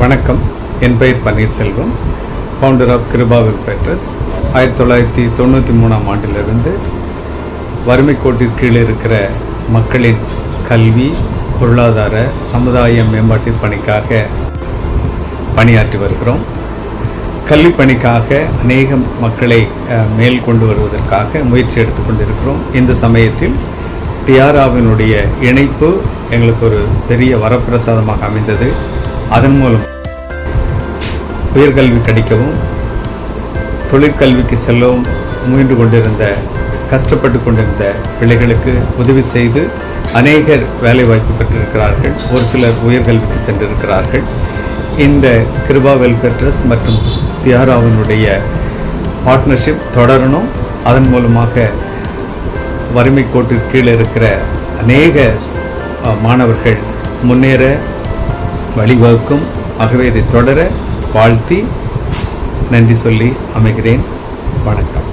வணக்கம். என் பெயர் Panneerselvam, founder of Kripa welfare trust. 1993ஆம் ஆண்டிலிருந்து வறுமை கோட்டிற்கு கீழே இருக்கிற மக்களின் கல்வி, பொருளாதார, சமுதாய மேம்பாட்டு பணிக்காக பணியாற்றி வருகிறோம். கல்வி பணிக்காக அநேக மக்களை மேல் கொண்டு வருவதற்காக முயற்சி எடுத்துக்கொண்டிருக்கிறோம். இந்த சமயத்தில் டிஆர்ஆவினுடைய இணைப்பு எங்களுக்கு ஒரு பெரிய வரப்பிரசாதமாக அமைந்தது. அதன் மூலம் உயர்கல்வி கிடைக்கவும், தொழிற்கல்விக்கு செல்லவும் முயன்று கொண்டிருந்த, கஷ்டப்பட்டு கொண்டிருந்த பிள்ளைகளுக்கு உதவி செய்து அநேகர் வேலைவாய்ப்பு பெற்றிருக்கிறார்கள். ஒரு சிலர் உயர்கல்விக்கு சென்றிருக்கிறார்கள். இந்த கிருபா வெல்ஃபேர் ட்ரஸ்ட் மற்றும் டிஆர்ஆவினுடைய பார்ட்னர்ஷிப் தொடரணும். அதன் மூலமாக வறுமை கோட்டிற்கு கீழே இருக்கிற அநேக மாணவர்கள் முன்னேற வழிவகுக்கும். ஆகவே இதை தொடர வாழ்த்தி நன்றி சொல்லி அமைகிறேன். வணக்கம்.